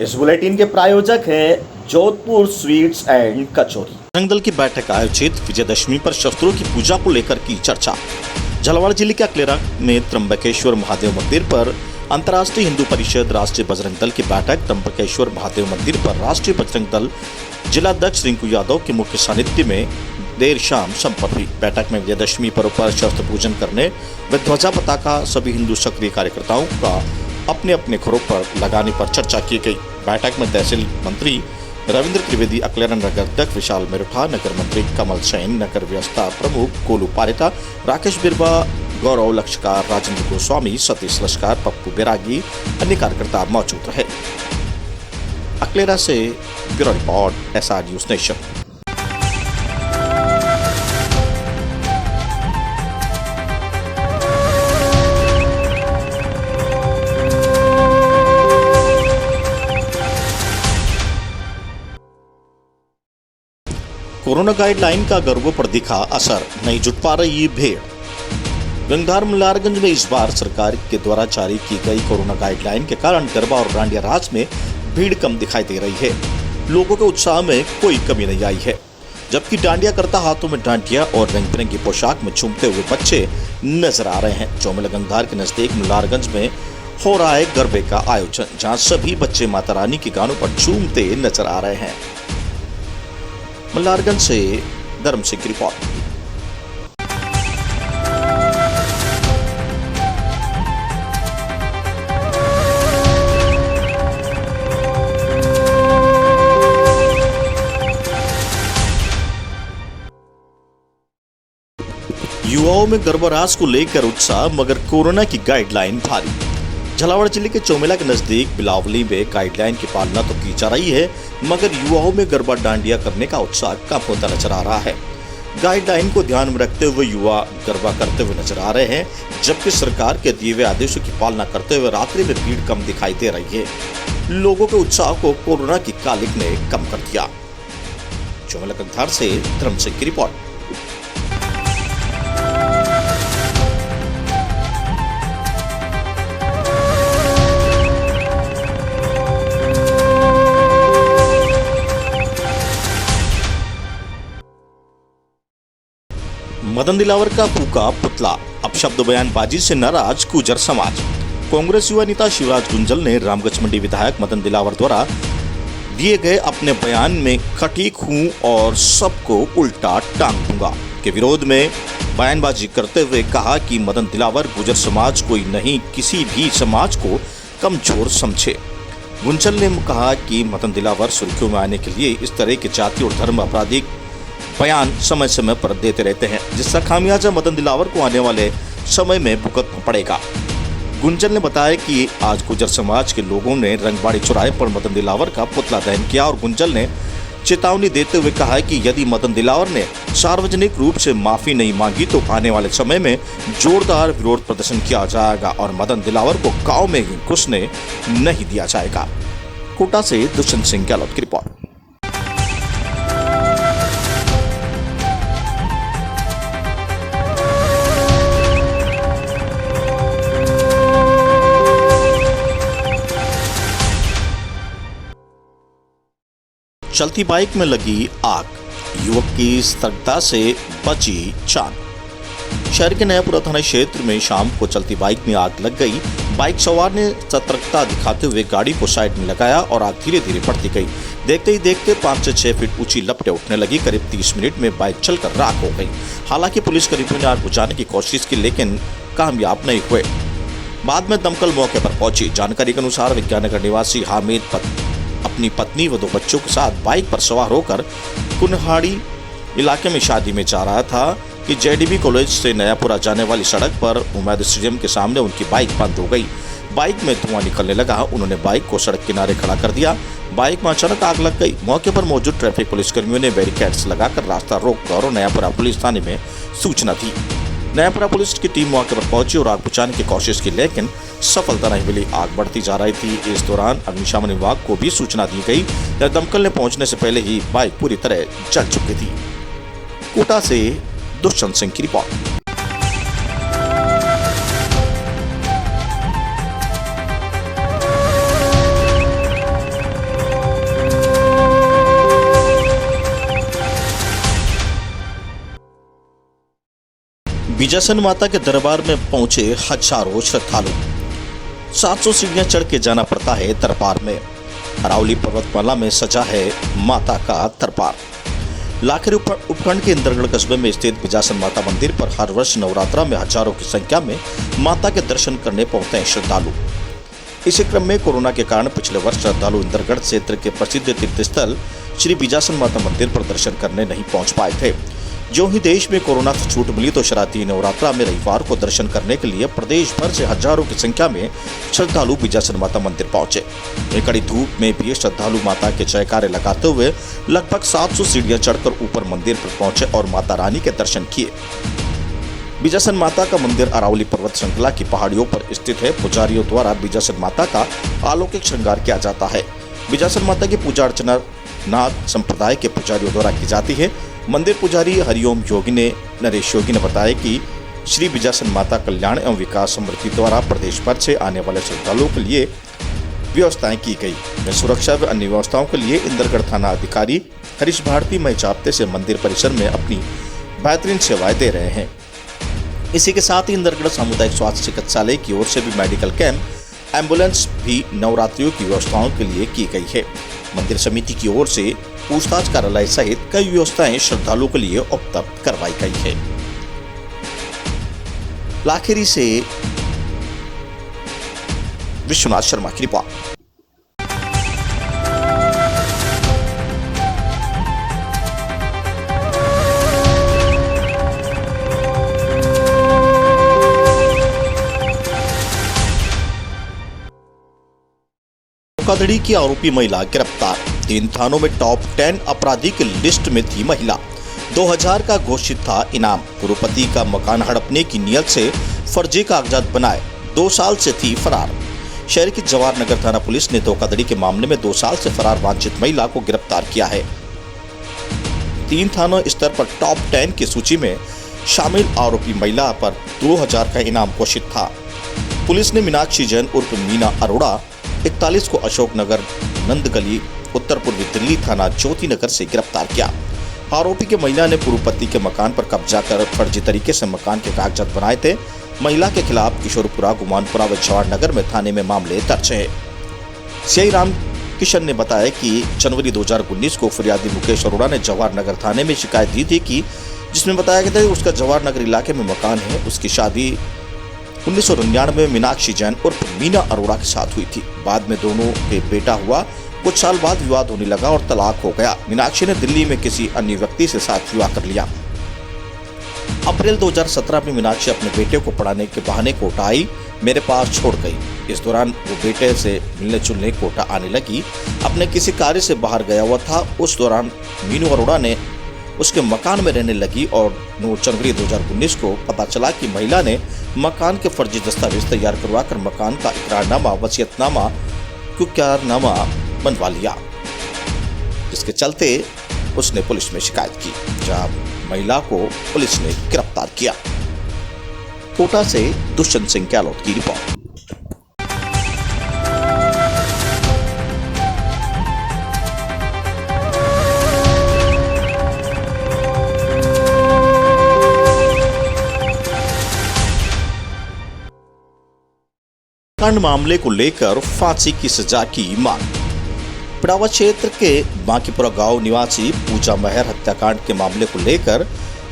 इस बुलेटिन के प्रायोजक हैं जोधपुर स्वीट्स एंड कचौरी। बजरंग दल की बैठक आयोजित, विजयदशमी पर शस्त्रों की पूजा को लेकर की चर्चा। झालावाड़ जिले के अकलेरा में त्र्यंबकेश्वर महादेव मंदिर पर अंतर्राष्ट्रीय हिंदू परिषद राष्ट्रीय बजरंग दल की बैठक त्र्यंबकेश्वर महादेव मंदिर पर राष्ट्रीय बजरंग दल जिलाध्यक्ष रिंकू यादव के मुख्य सानिध्य में देर शाम संपन्न हुई। बैठक में विजयदशमी पर्व पर शस्त्र पूजन करने व ध्वजा पताका सभी हिंदू सक्रिय कार्यकर्ताओं का अपने अपने घरों पर लगाने पर चर्चा की गई। बैठक में तहसील मंत्री रविंद्र त्रिवेदी, अकलेरा नगर अध्यक्ष विशाल मेरुठा, नगर मंत्री कमल सैन, नगर व्यवस्था प्रमुख गोलू पारेटा, राकेश बिरवा, गौरव लक्षकार, राजेंद्र गोस्वामी, सतीश लश्कार, पप्पू बैरागी, अन्य कार्यकर्ता मौजूद रहे। अकलेरा से bureau report, SR news nation. Corona guideline का गरबों पर दिखा असर, नहीं जुट पा रही भीड़। गंगधार मल्हारगंज में इस बार सरकार के द्वारा जारी की गई कोरोना गाइडलाइन के कारण गरबा और डांडिया रास में भीड़ कम दिखाई दे रही है। लोगों के उत्साह में कोई कमी नहीं आई है, जबकि डांडिया करता हाथों में डांडिया और रंग बिरंगी पोशाक में झूमते हुए बच्चे नजर आ रहे हैं। चौमेला गंगधार के नजदीक मल्हारगंज में हो रहा है गरबे का आयोजन, जहाँ सभी बच्चे माता रानी के गानों पर झूमते नजर आ रहे हैं। मल्हारगंज से धर्म सिंह की रिपोर्ट। युवाओं में गरबा रास को लेकर उत्साह, मगर कोरोना की गाइडलाइन भारी। झालावाड़ जिले के चौमेला के नजदीक बिलावली में गाइडलाइन की पालना तो की जा रही है, मगर युवाओं में गरबा डांडिया करने का उत्साह कम होता नजर आ रहा है। गाइडलाइन को ध्यान में रखते हुए युवा गरबा करते हुए नजर आ रहे हैं, जबकि सरकार के दिए हुए आदेशों की पालना करते हुए रात्रि में भीड़ कम दिखाई दे रही है। लोगों के उत्साह को कोरोना की कालिक ने कम कर दिया। चौमेला गंगधार से धर्म सिंह की रिपोर्ट। मदन दिलावर का फूका पुतला, अब शब्द बयानबाजी से नाराज गुर्जर समाज। कांग्रेस युवा नेता शिवराज गुंजल ने रामगंज मंडी विधायक मदन दिलावर द्वारा दिए गए अपने बयान में खटीक हूं और सबको उल्टा टांग दूंगा के विरोध में बयानबाजी करते हुए कहा कि मदन दिलावर गुर्जर समाज कोई नहीं, किसी भी समाज को कमजोर समझे। गुंजल ने कहा कि मदन दिलावर सुर्खियों में आने के लिए इस तरह के जाति और धर्म आपराधिक बयान समय समय पर देते रहते हैं, जिसका खामियाजा मदन दिलावर को आने वाले समय में भुगतना पड़ेगा। गुंजल ने बताया कि आज गुर्जर समाज के लोगों ने रंगबाड़ी चौराहे पर मदन दिलावर का पुतला दहन किया और गुंजल ने चेतावनी देते हुए कहा कि यदि मदन दिलावर ने सार्वजनिक रूप से माफी नहीं मांगी तो आने वाले समय में जोरदार विरोध प्रदर्शन किया जाएगा और मदन दिलावर को गाँव में घुसने नहीं दिया जाएगा। कोटा से दुष्यंत सिंह गहलोत की रिपोर्ट। चलती बाइक में लगी आग, युवक की सतर्कता से बची जान। शहर के नयापुरा थाना क्षेत्र में शाम को चलती बाइक में आग लग गई। बाइक सवार ने सतर्कता दिखाते हुए गाड़ी को साइड में लगाया और आग धीरे धीरे बढ़ती गई। देखते ही देखते 5 से 6 फीट ऊंची लपटें उठने लगी। करीब 30 मिनट में बाइक चलकर राख हो गई। हालांकि पुलिस करीबों ने आग बुझाने की कोशिश की, लेकिन कामयाब नहीं हुए। बाद में दमकल मौके पर पहुंची। जानकारी के अनुसार विज्ञाननगर निवासी हामिद अपनी पत्नी व 2 बच्चों के साथ बाइक पर सवार होकर कुन्हाड़ी इलाके में शादी में जा रहा था कि JDB कॉलेज से नयापुरा जाने वाली सड़क पर उमैद स्टेडियम के सामने उनकी बाइक बंद हो गई। बाइक में धुआं निकलने लगा। उन्होंने बाइक को सड़क किनारे खड़ा कर दिया। बाइक में अचानक आग लग गई। मौके पर मौजूद ट्रैफिक पुलिसकर्मियों ने बैरिकेड्स लगाकर रास्ता रोककर और नयापुरा पुलिस थाने में सूचना दी। नयापुरा पुलिस की टीम मौके पर पहुंची और आग बुझाने की कोशिश की, लेकिन सफलता नहीं मिली। आग बढ़ती जा रही थी। इस दौरान अग्निशमन विभाग को भी सूचना दी गई। दमकल ने पहुंचने से पहले ही बाइक पूरी तरह जल चुकी थी। कोटा से दुष्यंत सिंह की रिपोर्ट। बीजासन माता के दरबार में पहुंचे हजारों श्रद्धालु। 700 सीढ़ियां चढ़ के जाना पड़ता है दरबार में। अरावली पर्वतमाला में सजा है माता का दरबार। लाखेरी उपखंड के इंद्रगढ़ कस्बे में स्थित बीजासन माता मंदिर पर हर वर्ष नवरात्रा में हजारों की संख्या में माता के दर्शन करने पहुंचते हैं श्रद्धालु। इसी क्रम में कोरोना के कारण पिछले वर्ष श्रद्धालु इंद्रगढ़ क्षेत्र के प्रसिद्ध तीर्थस्थल श्री बीजासन माता मंदिर पर दर्शन करने नहीं पहुंच पाए थे। जो ही देश में कोरोना से छूट मिली तो शरारती नवरात्रा में रविवार को दर्शन करने के लिए प्रदेश भर से हजारों की संख्या में श्रद्धालु बीजासन माता मंदिर पहुंचे। कड़ी धूप में भी श्रद्धालु माता के जयकारे लगाते हुए लगभग 700 सीढ़ियां चढ़कर ऊपर मंदिर पर पहुंचे और माता रानी के दर्शन किए। बीजासन माता का मंदिर अरावली पर्वत श्रृंखला की पहाड़ियों पर स्थित है। पुजारियों द्वारा बीजासन माता का अलौकिक श्रृंगार किया जाता है। बीजासन माता की पूजा अर्चना नाथ संप्रदाय के पुजारियों द्वारा की जाती है। मंदिर पुजारी हरिओम योगी ने नरेश योगी ने बताया कि श्री बीजासन माता कल्याण एवं विकास समृद्धि द्वारा प्रदेश भर से आने वाले श्रद्धालुओं के लिए व्यवस्थाएं की गई। सुरक्षा व अन्य व्यवस्थाओं के लिए इंद्रगढ़ थाना अधिकारी हरीश भारती मई जाप्ते से मंदिर परिसर में अपनी बेहतरीन सेवाएं दे रहे हैं। इसी के साथ ही इंद्रगढ़ सामुदायिक स्वास्थ्य चिकित्सालय की ओर से भी मेडिकल कैंप, एम्बुलेंस भी नवरात्रियों की व्यवस्थाओं के लिए की गई है। मंदिर समिति की ओर से पूछताछ कार्यालय सहित कई व्यवस्थाएं श्रद्धालुओं के लिए उपलब्ध करवाई गई है। लाखेरी से विश्वनाथ शर्मा की रिपोर्ट। धोखाधड़ी की आरोपी महिला गिरफ्तार। 3 थानों में टॉप 10 अपराधी की लिस्ट में थी महिला। 2000 का घोषित था इनाम। पूर्व पति का मकान हड़पने की नियत से फर्जी कागजात बनाए 2 साल से थी फरार। शहर की जवाहर नगर थाना पुलिस ने धोखाधड़ी के मामले में 2 साल से फरार वांछित महिला को गिरफ्तार किया है। 3 थानों स्तर पर टॉप 10 की सूची में शामिल आरोपी महिला पर 2000 का इनाम घोषित था। पुलिस ने मीनाक्षी जैन उर्फ मीना अरोड़ा 41 को अशोकनगर नंदगली उत्तर पूर्वी दिल्ली थाना ज्योति नगर से गिरफ्तार किया। आरोपी के महिला ने पूर्व पति के मकान पर कब्जा कर फर्जी तरीके से मकान के कागजात बनाए थे। महिला के खिलाफ किशोरपुरा, गुमानपुरा व जवाहर नगर में थाने में मामले दर्ज है। सीआई राम किशन ने बताया कि जनवरी 2019 को फरियादी मुकेश अरोड़ा ने जवाहर नगर थाने में शिकायत दी थी कि जिसमें बताया गया था कि उसका जवाहर नगर इलाके में मकान है। उसकी शादी 1999 में मीनाक्षी जैन उर्फ मीना अरोड़ा के साथ हुई थी। बाद में दोनों के बेटा हुआ। कुछ साल बाद विवाद होने लगा और तलाक हो गया। मीनाक्षी ने दिल्ली में किसी अन्य व्यक्ति से साथ विवाह कर लिया। अप्रैल 2017 में मीनाक्षी अपने बेटे को पढ़ाने के बहाने कोटा आई, मेरे पास छोड़ गई। इस दौरान वो बेटे से मिलने जुलने कोटा आने लगी। अपने किसी कार्य से बाहर गया हुआ था। उस दौरान मीनू अरोड़ा ने उसके मकान में रहने लगी और 9 जनवरी 2019 को पता चला कि महिला ने मकान के फर्जी दस्तावेज तैयार करवाकर मकान का इकरारनामा, वसीयतनामा, क्युक्यारनामा बनवा लिया। इसके चलते उसने पुलिस में शिकायत की, जहां महिला को पुलिस ने गिरफ्तार किया। कोटा से दुष्यंत सिंह गहलोत की रिपोर्ट। कांड मामले को लेकर फांसी की सजा की मांग। पिड़ावा क्षेत्र के बांकीपुरा गांव निवासी पूजा मेहर हत्याकांड के मामले को लेकर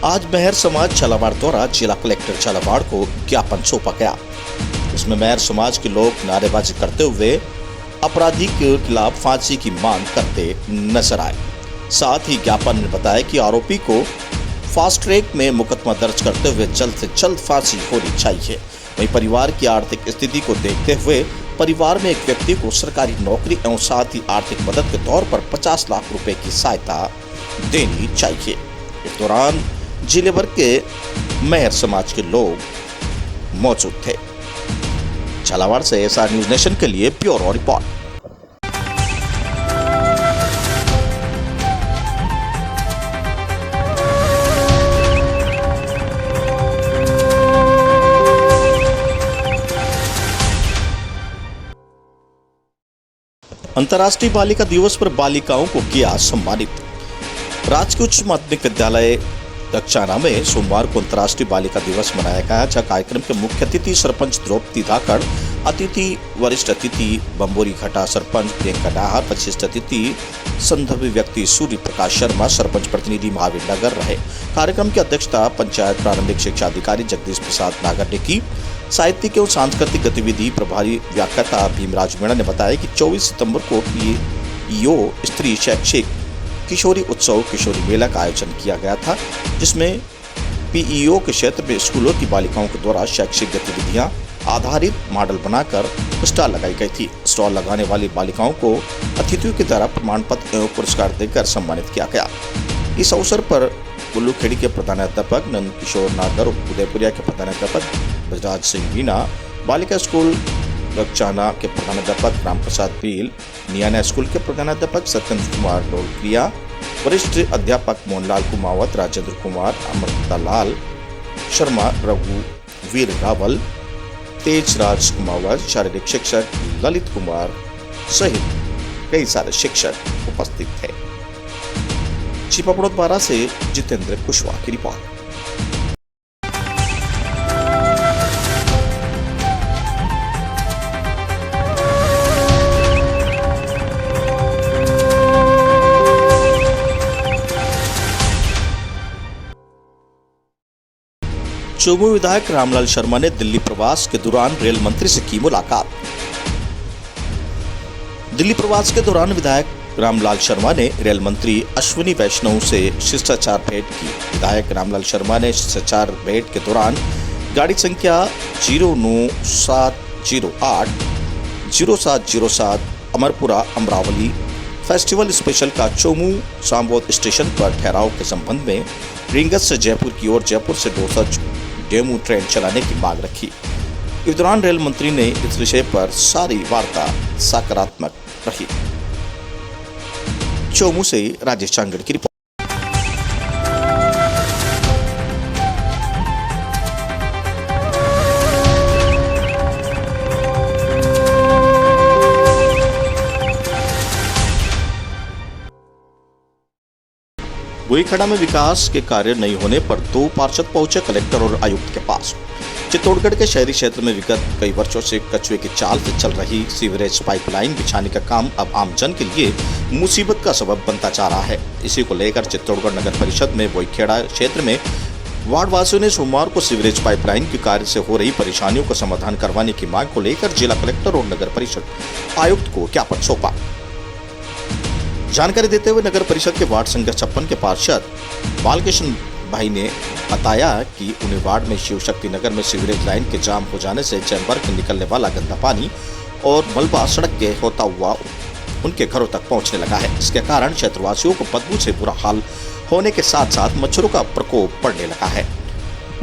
आज मेहर समाज झालावाड़ द्वारा जिला कलेक्टर झालावाड़ को ज्ञापन सौंपा गया। इसमें मेहर समाज के लोग नारेबाजी करते हुए अपराधी के खिलाफ फांसी की मांग करते नजर आए। साथ ही ज्ञापन में बताया कि आरोपी को फास्ट ट्रैक में मुकदमा दर्ज करते हुए जल्द से जल्द फांसी होनी चाहिए। वहीं परिवार की आर्थिक स्थिति को देखते हुए परिवार में एक व्यक्ति को सरकारी नौकरी एवं साथ ही आर्थिक मदद के तौर पर 50 लाख रुपए की सहायता देनी चाहिए। इस दौरान जिले भर के मेहर समाज के लोग मौजूद थे। झालावाड़ से एसआर न्यूज नेशन के लिए ब्यूरो रिपोर्ट। अंतर्राष्ट्रीय बालिका दिवस पर बालिकाओं को किया सम्मानित। राजकीय उच्च माध्यमिक विद्यालय दक्षाना में सोमवार को अंतर्राष्ट्रीय बालिका दिवस मनाया गया, जहाँ कार्यक्रम के मुख्य अतिथि सरपंच द्रौपदी धाकड़, अतिथि वरिष्ठ अतिथि बम्बोरी घाटा सरपंच प्रियंका नाहर, विशिष्ट अतिथि संदर्भी व्यक्ति सूर्य प्रकाश शर्मा, सरपंच प्रतिनिधि महावीर नगर रहे। कार्यक्रम की अध्यक्षता पंचायत प्रारंभिक शिक्षा अधिकारी जगदीश प्रसाद नागर ने की। साहित्यिक एवं सांस्कृतिक गतिविधि प्रभारी व्याख्याता भीमराज मीणा ने बताया कि 24 सितंबर को पीईओ स्त्री शैक्षिक किशोरी उत्सव किशोरी मेला का आयोजन किया गया था, जिसमें पीईओ के क्षेत्र में स्कूलों की बालिकाओं के द्वारा शैक्षिक गतिविधियां आधारित मॉडल बनाकर स्टॉल लगाई गई थी। स्टॉल लगाने वाली बालिकाओं को अतिथियों के द्वारा प्रमाण पत्र एवं पुरस्कार देकर सम्मानित किया गया। इस अवसर पर गुल्लूखेड़ी के प्रधानाध्यापक नंद किशोर नागर, उदयपुरिया के प्रधानाध्यापक बजराज सिंह मीणा, बालिका स्कूल दक्षाना के प्रधानाध्यापक राम प्रसाद पील, नियाना स्कूल के प्रधानाध्यापक सत्येंद्र कुमार डोलक्रिया, वरिष्ठ अध्यापक मोहनलाल कुमावत, राजेंद्र कुमार, अमृता लाल शर्मा, रघुवीर रावल, तेजराज कुमावत, शारीरिक शिक्षक ललित कुमार सहित कई सारे शिक्षक उपस्थित थे। छिपापड़ोदवारा से जितेंद्र कुशवाहा की रिपोर्ट। चोमू विधायक रामलाल शर्मा ने दिल्ली प्रवास के दौरान रेल मंत्री से की मुलाकात। दिल्ली प्रवास के दौरान विधायक रामलाल शर्मा ने रेल मंत्री अश्विनी वैष्णव से शिष्टाचार भेंट की। विधायक रामलाल शर्मा ने शिष्टाचार भेंट के दौरान गाड़ी संख्या 09708 0707 अमरपुरा अमरावली फेस्टिवल स्पेशल का चोमू सांबोद स्टेशन पर ठहराव के संबंध में रींगत से जयपुर की ओर, जयपुर से दौसा डेमू ट्रेन चलाने की मांग रखी। इस दौरान रेल मंत्री ने इस विषय पर सारी वार्ता सकारात्मक रही। चोमू से राजेश चांगड़ की रिपोर्ट। बुईखड़ा में विकास के कार्य नहीं होने पर 2 पार्षद पहुंचे कलेक्टर और आयुक्त के पास। चित्तौड़गढ़ के शहरी क्षेत्र में विगत कई वर्षों से कचुए की चाल से चल रही सीवरेज पाइपलाइन बिछाने का काम अब आमजन के लिए मुसीबत का सबब बनता जा रहा है। इसी को लेकर चित्तौड़गढ़ नगर परिषद में बुईखेड़ा क्षेत्र में वार्ड वासियों ने सोमवार को सीवरेज पाइपलाइन के कार्य से हो रही परेशानियों का समाधान करवाने की मांग को लेकर जिला कलेक्टर और नगर परिषद आयुक्त को ज्ञापन सौंपा। जानकारी देते हुए नगर परिषद के वार्ड संख्या 56 के पार्षद बालकृष्ण भाई ने बताया कि उन्हें वार्ड में शिव शक्ति नगर में सीवरेज लाइन के जाम हो जाने से चैम्बर के निकलने वाला गंदा पानी और मलबा सड़क के होता हुआ उनके घरों तक पहुंचने लगा है। इसके कारण क्षेत्रवासियों को बदबू से बुरा हाल होने के साथ साथ मच्छरों का प्रकोप बढ़ने लगा है।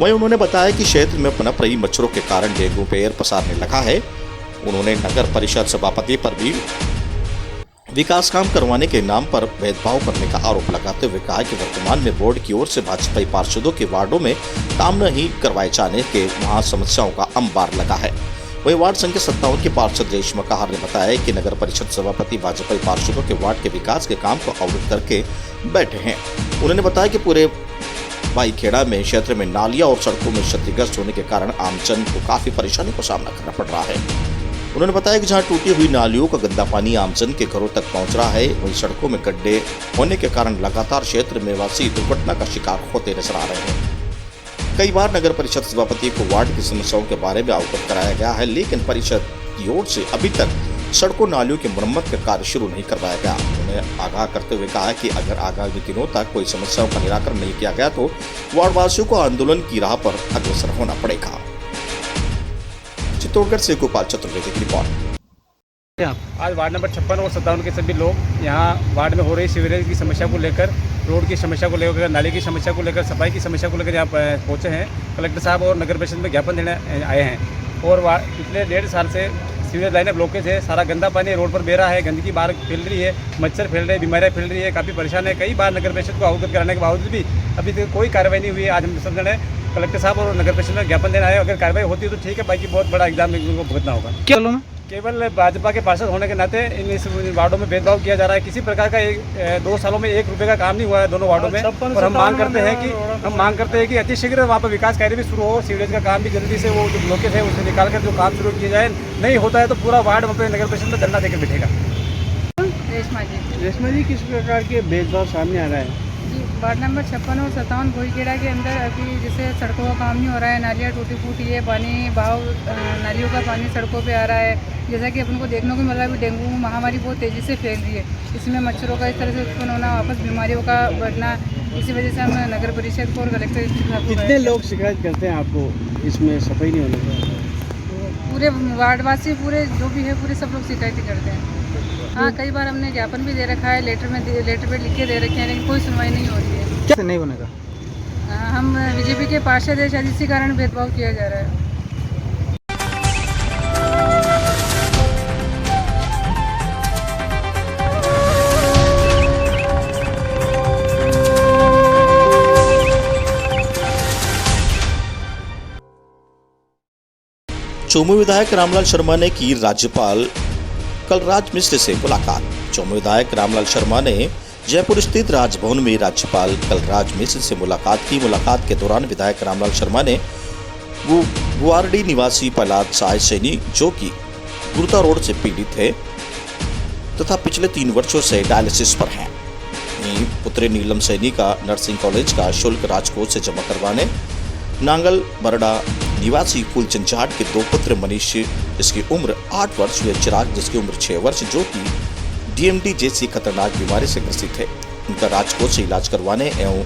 वहीं उन्होंने बताया कि क्षेत्र में पनप रही मच्छरों के कारण डेंगू पैर पसारने लगा है। उन्होंने नगर परिषद सभापति पर भी विकास काम करवाने के नाम पर भेदभाव करने का आरोप लगाते हुए कहा कि वर्तमान में बोर्ड की ओर से भाजपाई पार्षदों के वार्डों में काम नहीं करवाए जाने के वहां समस्याओं का अंबार लगा है। वहीं वार्ड संख्या 57 के पार्षद रेशमा कहार ने बताया कि नगर परिषद सभापति भाजपाई पार्षदों के वार्ड के विकास के काम को अवरुद्ध करके बैठे हैं। उन्होंने बताया कि पूरे भाईखेड़ा में क्षेत्र में नालियां और सड़कों में क्षतिग्रस्त होने के कारण आमजन को काफी परेशानी का सामना करना पड़ रहा है। उन्होंने बताया कि जहां टूटी हुई नालियों का गंदा पानी आमजन के घरों तक पहुंच रहा है, वहीं सड़कों में गड्ढे होने के कारण लगातार क्षेत्र में वासी दुर्घटना का शिकार होते नजर आ रहे हैं। कई बार नगर परिषद सभापति को वार्ड की समस्याओं के बारे में अवगत कराया गया है, लेकिन परिषद की ओर से अभी तक सड़कों नालियों की मरम्मत का कार्य शुरू नहीं करवाया गया। उन्होंने आगाह करते हुए कहा कि अगर आगामी दिनों तक कोई समस्याओं का निराकरण नहीं किया गया तो वार्डवासियों को आंदोलन की राह पर अग्रसर होना पड़ेगा। चित्तौड़गढ़ से गोपाल चतुर्वेदी की रिपोर्ट। आज वार्ड नंबर 56 और 57 के सभी लोग यहाँ वार्ड में हो रही सीवरेज की समस्या को लेकर, रोड की समस्या को लेकर, नाली की समस्या को लेकर, सफाई की समस्या को लेकर यहाँ पहुँचे हैं। कलेक्टर साहब और नगर परिषद में ज्ञापन देने आए हैं। और पिछले 1.5 साल से सीवरेज लाइनें ब्लॉकेज है, सारा गंदा पानी रोड पर बह रहा है, गंदगी बाहर फैल रही है, मच्छर फैल रहे हैं, बीमारियाँ फैल रही है, काफ़ी परेशान है। कई बार नगर परिषद को अवगत कराने के बावजूद भी अभी तक कोई कार्रवाई नहीं हुई है। आज हम सब जने कलेक्टर साहब और नगर परिषद में ज्ञापन देना है। अगर कार्रवाई होती है तो ठीक है, बाकी बहुत बड़ा एग्जाम इनको भुगतना होगा। क्या केवल भाजपा के पार्षद होने के नाते इस वार्डों में भेदभाव किया जा रहा है। किसी प्रकार का 2 सालों में 1 रुपये का काम नहीं हुआ है दोनों वार्डों में। और हम मांग करते हैं कि अतिशीघ्र वहाँ पर विकास कार्य भी शुरू हो, सीवरेज का काम भी जल्दी से वो जो ब्लॉकेज है उसे निकाल कर जो काम शुरू किया जाए। नहीं होता है तो पूरा वार्ड वहाँ पे नगर परिषद में धरना देकर बैठेगा। रेशमा जी, किस प्रकार के भेदभाव सामने आ रहा है? जी, वार्ड नंबर 56 और 57 भोईखेड़ा के अंदर अभी जैसे सड़कों का काम नहीं हो रहा है, नालियाँ टूटी फूटी है, पानी बहाव नालियों का पानी सड़कों पे आ रहा है। जैसा कि अपन को देखने को मिला है, डेंगू महामारी बहुत तेज़ी से फैल रही है। इसमें मच्छरों का इस तरह से उत्पन्न होना, वापस बीमारियों का बढ़ना, इसी वजह से हम नगर परिषद को और कलेक्टर कितने लोग शिकायत करते हैं आपको इसमें सफाई नहीं होने का? पूरे वार्डवासी पूरे जो भी है पूरे सब लोग शिकायत करते हैं। हाँ, कई बार हमने ज्ञापन भी दे रखा है, लेटर पे लिख के दे रखे हैं, लेकिन कोई सुनवाई नहीं हो रही है। क्या नहीं होने का? हम बीजेपी के पार्षद है, शायद इसी कारण भेदभाव किया जा रहा है। चोमू विधायक रामलाल शर्मा ने की राज्यपाल कलराज मिश्र से मुलाकात। चोमू विधायक रामलाल शर्मा ने जयपुर स्थित राजभवन में राज्यपाल कलराज मिश्र से मुलाकात की। मुलाकात के दौरान विधायक रामलाल शर्मा ने गुवारडी निवासी प्रहलाद साय सैनी, जो कि गुरुता रोड से पीड़ित है तथा पिछले 3 वर्षों से डायलिसिस पर हैं, पुत्री नीलम सैनी का नर्सिंग कॉलेज का शुल्क राजकोष से जमा करवाने, नांगल बरडा निवासी फूलचंद जाट के 2 पुत्र मनीष, जिसकी उम्र 8 वर्ष, व चिराग, जिसकी उम्र 6 वर्ष, जो कि डीएमडी जैसी खतरनाक बीमारी से ग्रसित है, उनका राजकोट से इलाज करवाने, एवं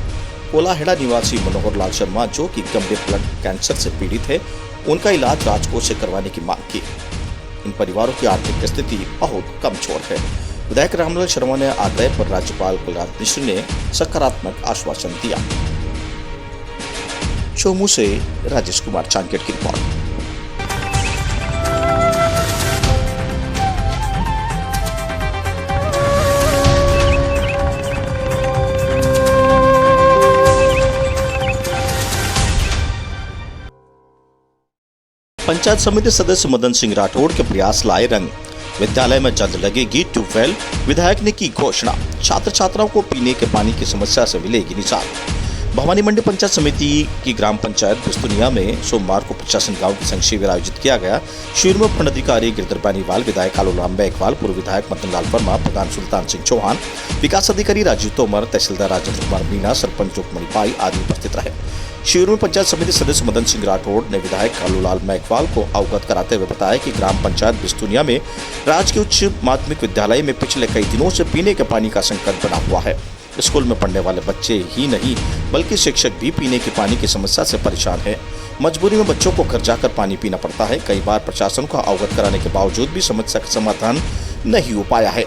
कोलाहेड़ा निवासी मनोहर लाल शर्मा, जो कि गंभीर ब्लड कैंसर से पीड़ित है, उनका इलाज राजकोट से करवाने की मांग की। इन परिवारों की आर्थिक स्थिति बहुत कमजोर है। विधायक रामलाल शर्मा ने आग्रह पर राज्यपाल कलराज मिश्र ने सकारात्मक आश्वासन दिया। चोमू से राजेश कुमार चांकेट की रिपोर्ट। पंचायत समिति सदस्य मदन सिंह राठौड़ के प्रयास लाए रंग। विद्यालय में जल्द लगेगी ट्यूबवेल, विधायक ने की घोषणा। छात्र छात्राओं को पीने के पानी की समस्या से मिलेगी निजात। भवानी मंडी पंचायत समिति की ग्राम पंचायत बिस्तुनिया में सोमवार को प्रशासन गांव की संघ शिविर आयोजित किया गया। शिविर में उपखंड अधिकारी गिरधर बेनीवाल, विधायक कालूराम बैकवाल, पूर्व विधायक मदन लाल वर्मा, प्रधान सुल्तान सिंह चौहान, विकास अधिकारी राजीव तोमर, तहसीलदार राजेंद्र कुमार मीणा, सरपंच रुक्मणी पाई आदि उपस्थित रहे। शिविर में पंचायत समिति सदस्य मदन सिंह राठौड़ ने विधायक कालूलाल बैकवाल को अवगत कराते हुए बताया कि ग्राम पंचायत बिस्तुनिया में राजकीय उच्च माध्यमिक विद्यालय में पिछले कई दिनों से पीने के पानी का संकट बना हुआ है। स्कूल में पढ़ने वाले बच्चे ही नहीं बल्कि शिक्षक भी पीने के पानी की समस्या से परेशान है। मजबूरी में बच्चों को घर जाकर पानी पीना पड़ता है। कई बार प्रशासन को अवगत कराने के बावजूद भी समस्या का समाधान नहीं हो पाया है।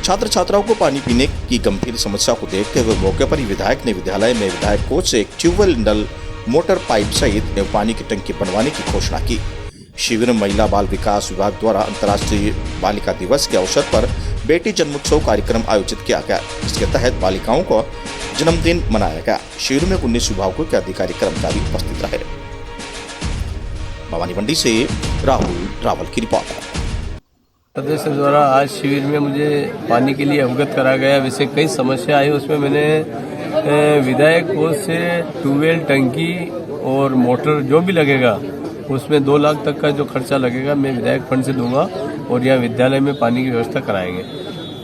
छात्र छात्राओं को पानी पीने की गंभीर समस्या को देखते हुए मौके पर ही विधायक ने विद्यालय में विधायक कोष से एक ट्यूबवेल, नल, मोटर पाइप सहित एवं पानी की टंकी बनवाने की घोषणा की। शिविर में महिला बाल विकास विभाग द्वारा अंतर्राष्ट्रीय बालिका दिवस के अवसर पर बेटी जन्मोत्सव कार्यक्रम आयोजित किया गया, जिसके तहत बालिकाओं को जन्मदिन मनाया गया। शिविर में 19 विभागों के अधिकारी कर्मचारी उपस्थित रहे। भवानी मंडी से राहुल रावल की रिपोर्ट। सदस्य द्वारा आज शिविर में मुझे पानी के लिए अवगत करा गया। वैसे कई समस्या आई, उसमें मैंने विधायक कोष से ट्यूबवेल, टंकी और मोटर जो भी लगेगा उसमें 2 लाख तक का जो खर्चा लगेगा मैं विधायक फंड से दूंगा और यहाँ विद्यालय में पानी की व्यवस्था कराएंगे।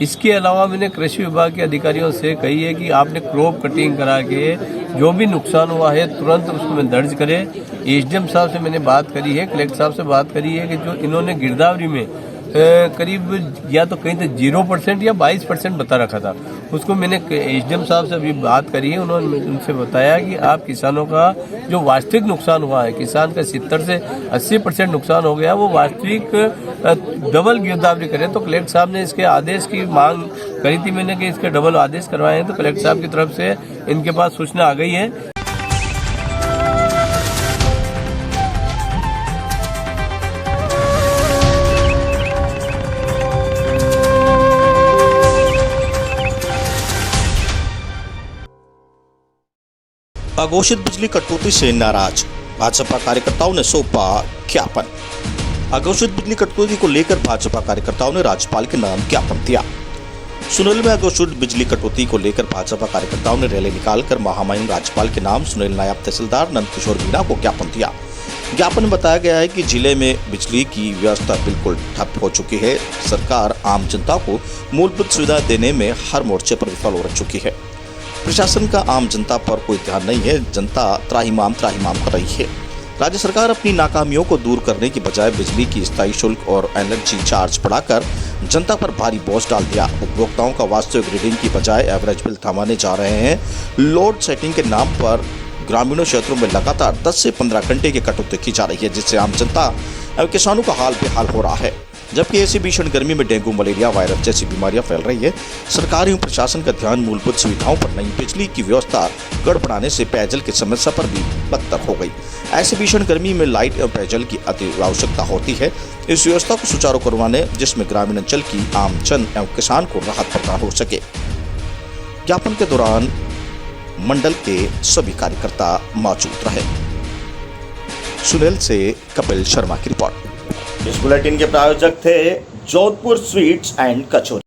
इसके अलावा मैंने कृषि विभाग के अधिकारियों से कही है कि आपने क्रॉप कटिंग करा के जो भी नुकसान हुआ है तुरंत उसमें दर्ज करें। एसडीएम साहब से मैंने बात करी है, कलेक्टर साहब से बात करी है कि जो इन्होंने गिरदावरी में करीब या तो कहीं तो 0% या 22% बता रखा था, उसको मैंने एसडीएम साहब से अभी बात करी है। उन्होंने उनसे बताया कि आप किसानों का जो वास्तविक नुकसान हुआ है, किसान का 70 से 80% नुकसान हो गया, वो वास्तविक डबल गिरदावरी करें। तो कलेक्टर साहब ने इसके आदेश की मांग करी थी मैंने कि इसके डबल आदेश करवाए हैं, तो कलेक्टर साहब की तरफ से इनके पास सूचना आ गई है। अघोषित बिजली कटौती से नाराज भाजपा कार्यकर्ताओं ने सौंपा ज्ञापन। अघोषित बिजली कटौती को लेकर भाजपा कार्यकर्ताओं ने राज्यपाल के नाम ज्ञापन दिया। सुनेल में अघोषित बिजली कटौती को लेकर भाजपा कार्यकर्ताओं ने रैली निकालकर महामहिम राज्यपाल के नाम सुनेल नायब तहसीलदार नंदकिशोर मीणा को ज्ञापन दिया। ज्ञापन में बताया गया है कि जिले में बिजली की व्यवस्था बिल्कुल ठप हो चुकी है। सरकार आम जनता को मूलभूत सुविधा देने में हर मोर्चे पर विफल हो चुकी है। प्रशासन का आम जनता पर कोई ध्यान नहीं है। जनता त्राहिमाम कर रही है। राज्य सरकार अपनी नाकामियों को दूर करने की बजाय बिजली की स्थायी शुल्क और एनर्जी चार्ज बढ़ाकर जनता पर भारी बोझ डाल दिया। उपभोक्ताओं का वास्तविक रीडिंग की बजाय एवरेज बिल थमाने जा रहे हैं। लोड सेटिंग के नाम पर ग्रामीणों क्षेत्रों में लगातार 10 से 15 घंटे की कटौती की जा रही है, जिससे आम जनता एवं किसानों का हाल बेहाल हो रहा है। जबकि ऐसी भीषण गर्मी में डेंगू, मलेरिया वायरस जैसी बीमारियां फैल रही है। सरकार एवं प्रशासन का ध्यान मूलभूत सुविधाओं पर नहीं, बिजली की व्यवस्था गड़बड़ाने से पेयजल की समस्या पर भी बदतर हो गई। ऐसे भीषण गर्मी में लाइट एवं पेयजल की अति आवश्यकता होती है। इस व्यवस्था को सुचारू करवाने जिसमें ग्रामीण अंचल की आम जन एवं किसान को राहत प्रदान हो सके। ज्ञापन के दौरान मंडल के सभी कार्यकर्ता मौजूद रहे। सुनेल से कपिल शर्मा की रिपोर्ट। इस बुलेटिन के प्रायोजक थे जोधपुर स्वीट्स एंड कचौरी।